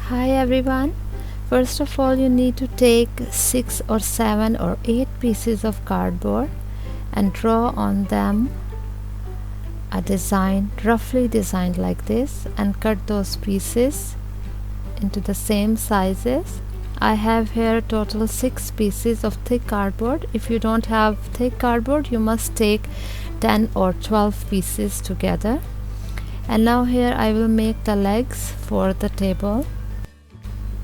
Hi everyone. First of all, you need to take 6 or 7 or 8 pieces of cardboard and draw on them a design, roughly designed like this, and cut those pieces into the same sizes. I have here total 6 pieces of thick cardboard. If you don't have thick cardboard, you must take 10 or 12 pieces together. And now here I will make the legs for the table.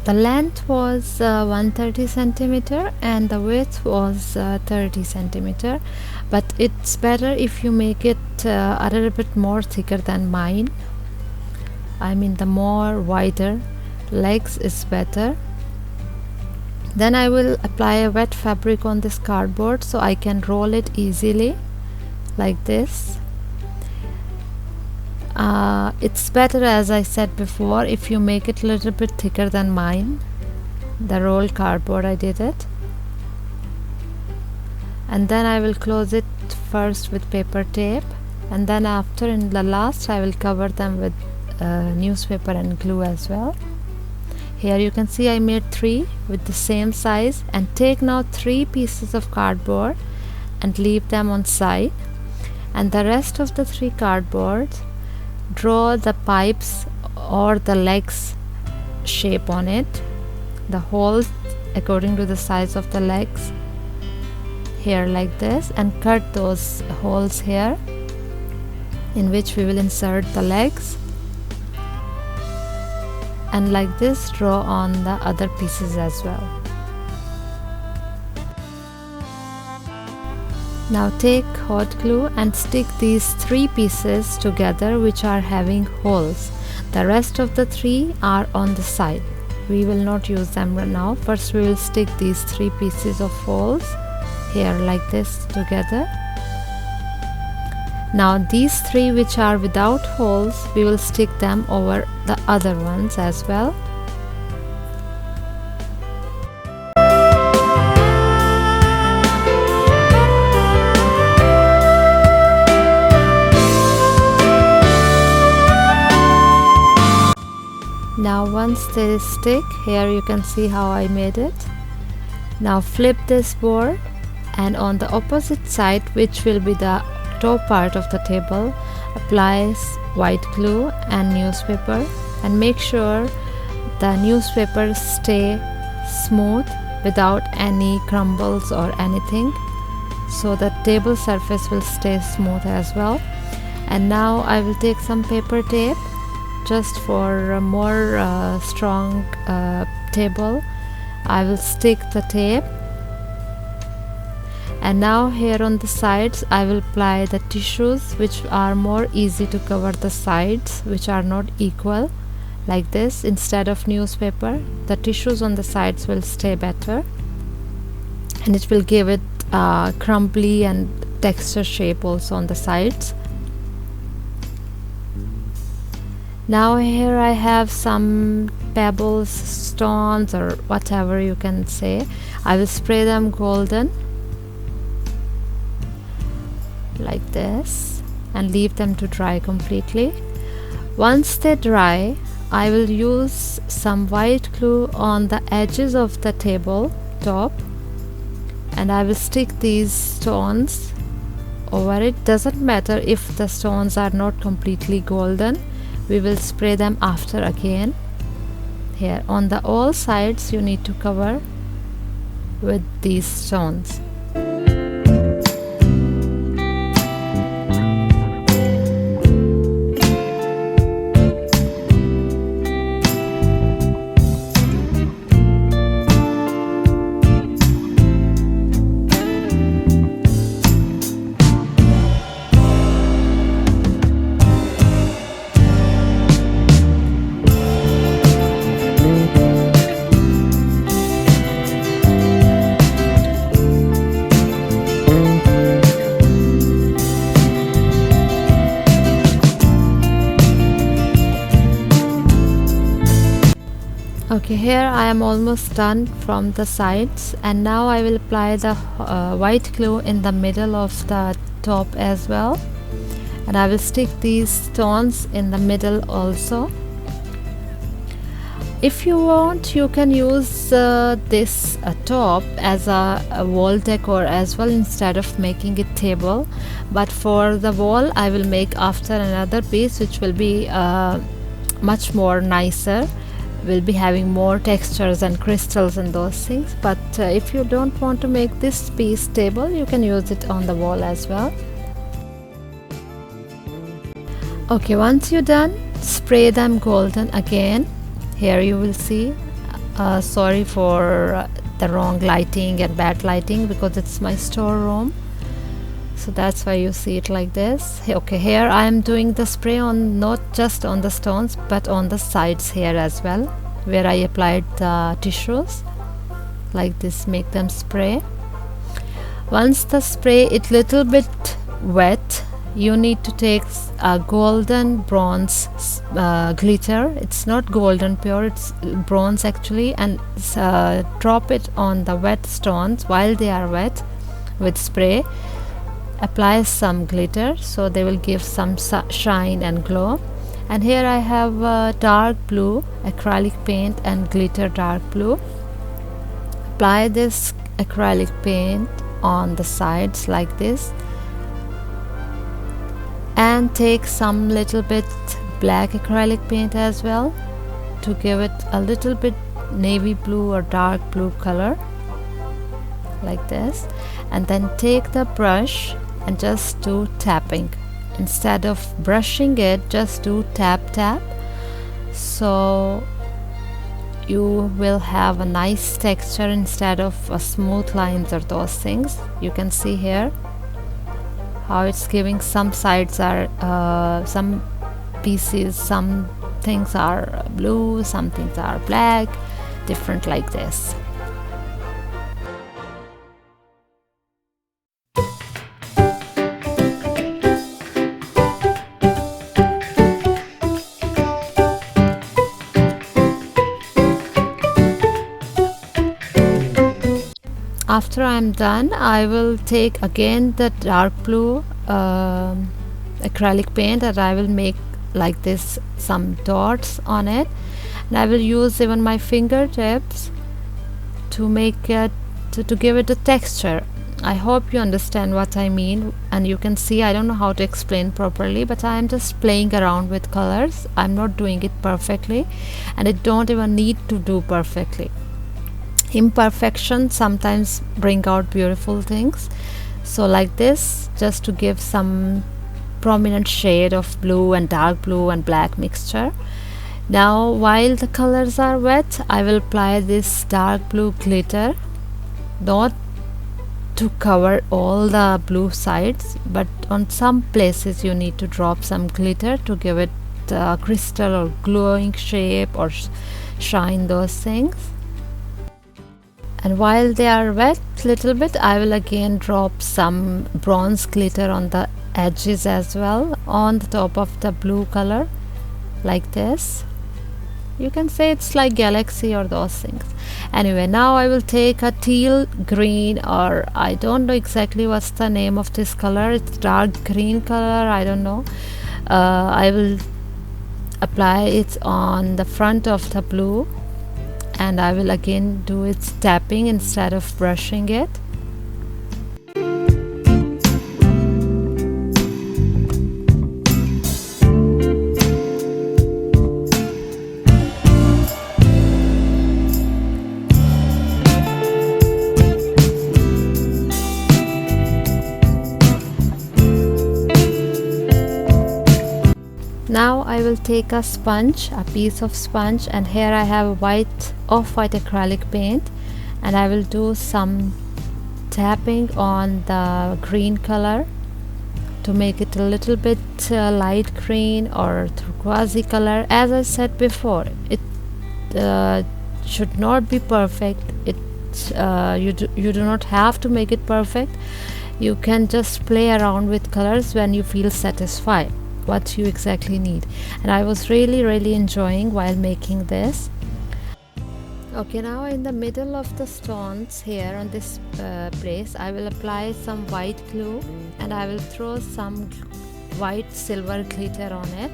The length was 130 centimeter and the width was 30 centimeter, but it's better if you make it a little bit more thicker than mine. I mean, the more wider legs is better. Then I will apply a wet fabric on this cardboard so I can roll it easily like this. It's better, as I said before, if you make it a little bit thicker than mine, the rolled cardboard I did it. And then I will close it first with paper tape, and then after, in the last, I will cover them with newspaper and glue as well. Here you can see I made 3 with the same size, and take now 3 pieces of cardboard and leave them on side, and the rest of the 3 cardboards, draw the pipes or the legs shape on it, the holes according to the size of the legs here like this, and cut those holes here in which we will insert the legs, and like this draw on the other pieces as well. Now take hot glue and stick these 3 pieces together which are having holes. The rest of the 3 are on the side. We will not use them right now. First we will stick these 3 pieces of holes here like this together. Now these 3 which are without holes, we will stick them over the other ones as well. Now once they stick, here you can see how I made it. Now flip this board, and on the opposite side, which will be the top part of the table, apply white glue and newspaper, and make sure the newspaper stay smooth without any crumbles or anything, so the table surface will stay smooth as well. And now I will take some paper tape just for a more strong table. I will stick the tape, and now here on the sides I will apply the tissues which are more easy to cover the sides which are not equal like this. Instead of newspaper, the tissues on the sides will stay better, and it will give it crumbly and texture shape also on the sides. Now here I have some pebbles, stones, or whatever you can say. I will spray them golden like this and leave them to dry completely. Once they dry, I will use some white glue on the edges of the table top, and I will stick these stones over it. Doesn't matter if the stones are not completely golden, we will spray them after again. Here on the all sides you need to cover with these stones. Okay, here I am almost done from the sides, and now I will apply the white glue in the middle of the top as well, and I will stick these stones in the middle also. If you want, you can use this top as a wall decor as well instead of making it table. But for the wall, I will make after another piece which will be much more nicer. Will be having more textures and crystals and those things. But if you don't want to make this piece table, you can use it on the wall as well. Okay, once you're done, spray them golden again. Here you will see, sorry for the wrong lighting and bad lighting because it's my storeroom, so that's why you see it like this. Okay, here I am doing the spray on not just on the stones but on the sides here as well, where I applied the tissues like this. Make them spray. Once the spray is little bit wet, you need to take a golden bronze glitter. It's not golden pure, it's bronze actually, and drop it on the wet stones while they are wet with spray. Apply some glitter so they will give some shine and glow. And here I have dark blue acrylic paint and glitter dark blue. Apply this acrylic paint on the sides like this, and take some little bit black acrylic paint as well to give it a little bit navy blue or dark blue color like this. And then take the brush and just do tapping. Instead of brushing it, just do tap tap, so you will have a nice texture instead of smooth lines or those things. You can see here how it's giving. Some sides are some pieces, some things are blue, some things are black, different like this. After I am done, I will take again the dark blue acrylic paint, and I will make like this some dots on it, and I will use even my fingertips to make it to give it a texture. I hope you understand what I mean, and you can see I don't know how to explain properly, but I am just playing around with colors. I'm not doing it perfectly, and I don't even need to do perfectly. Imperfection sometimes bring out beautiful things. So like this, just to give some prominent shade of blue and dark blue and black mixture. Now while the colors are wet, I will apply this dark blue glitter, not to cover all the blue sides, but on some places you need to drop some glitter to give it crystal or glowing shape or shine those things. And while they are wet little bit, I will again drop some bronze glitter on the edges as well, on the top of the blue color like this. You can say it's like galaxy or those things. Anyway, now I will take a teal green, or I don't know exactly what's the name of this color. It's dark green color, I don't know. I will apply it on the front of the blue, and I will again do its tapping instead of brushing it. Now I will take a sponge, a piece of sponge, and here I have off-white acrylic paint, and I will do some tapping on the green color to make it a little bit light green or turquoise color. As I said before, it should not be perfect. You do not have to make it perfect. You can just play around with colors when you feel satisfied what you exactly need. And I was really enjoying while making this. Okay, now in the middle of the stones here on this place, I will apply some white glue, and I will throw some white silver glitter on it.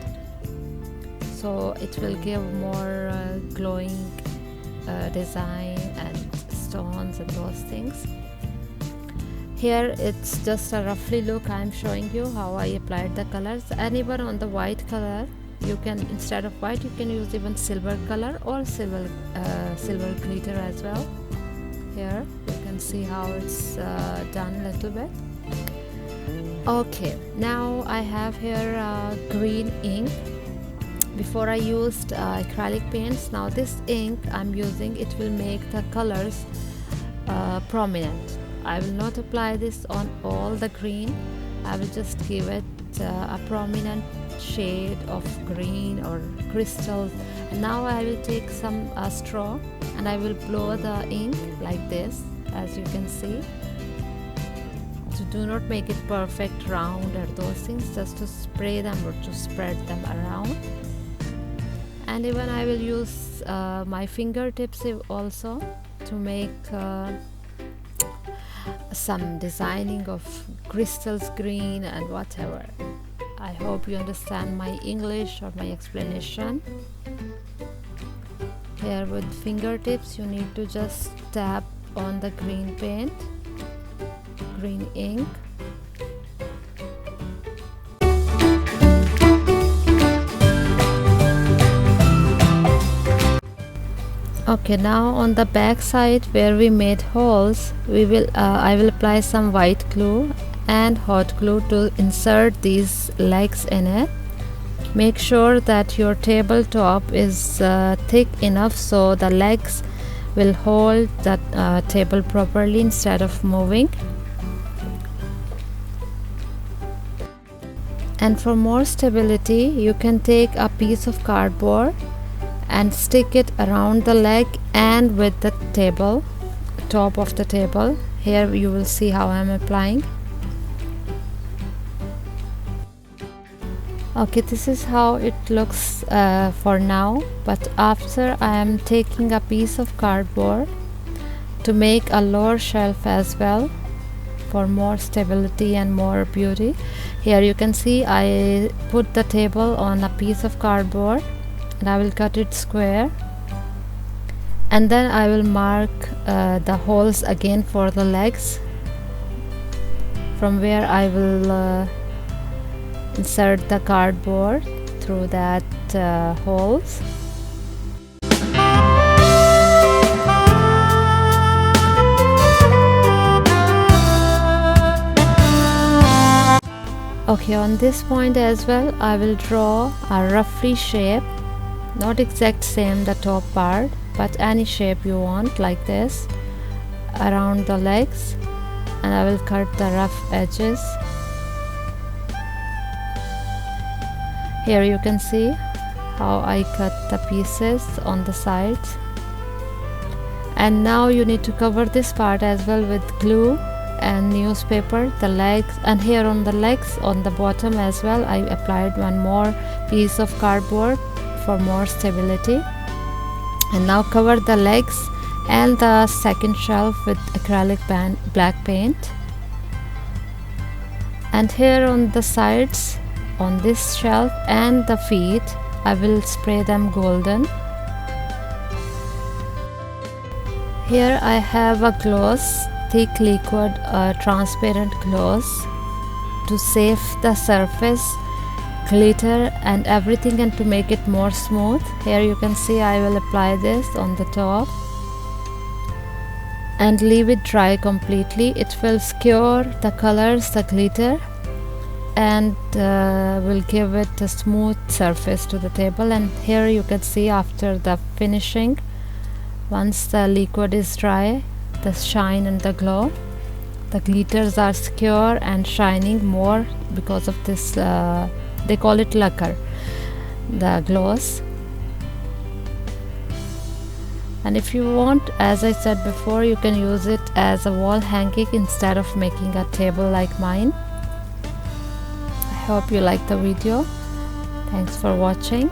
so it will give more glowing design and stones and those things. Here it's just a roughly look. I'm showing you how I applied the colors. And even on the white color, you can, instead of white, you can use even silver color or silver glitter as well. Here you can see how it's done a little bit. Okay, now I have here green ink. Before I used acrylic paints. Now this ink I'm using, it will make the colors prominent. I will not apply this on all the green. I will just give it a prominent shade of green or crystals. And now I will take some straw and I will blow the ink like this, as you can see. So do not make it perfect round or those things, just to spray them or to spread them around. And even I will use my fingertips also to make some designing of crystals green and whatever. I hope you understand my English or my explanation. Here with fingertips you need to just tap on the green paint, green ink. Okay, now on the back side where we made holes, I will apply some white glue and hot glue to insert these legs in it. Make sure that your tabletop is thick enough so the legs will hold the table properly instead of moving. And for more stability, you can take a piece of cardboard and stick it around the leg and with the table, top of the table. Here you will see how I am applying. Okay, this is how it looks for now, but after I am taking a piece of cardboard to make a lower shelf as well for more stability and more beauty. Here you can see I put the table on a piece of cardboard and I will cut it square, and then I will mark the holes again for the legs, from where I will insert the cardboard through that holes. Okay, on this point as well I will draw a roughly shape, not exact same the top part, but any shape you want, like this, around the legs, and I will cut the rough edges. Here you can see how I cut the pieces on the sides. And now you need to cover this part as well with glue and newspaper, the legs, and here on the legs, on the bottom as well, I applied one more piece of cardboard for more stability. And now cover the legs and the second shelf with acrylic black paint. And here on the sides, on this shelf and the feet, I will spray them golden. Here I have a gloss, thick liquid transparent gloss to save the surface, glitter and everything, and to make it more smooth. Here you can see I will apply this on the top and leave it dry completely. It will secure the colors, the glitter, and will give it a smooth surface to the table. And here you can see after the finishing, once the liquid is dry, the shine and the glow, the glitters are secure and shining more because of this they call it lacquer, the gloss. And if you want, as I said before, you can use it as a wall hanging instead of making a table like mine. I hope you like the video. Thanks for watching.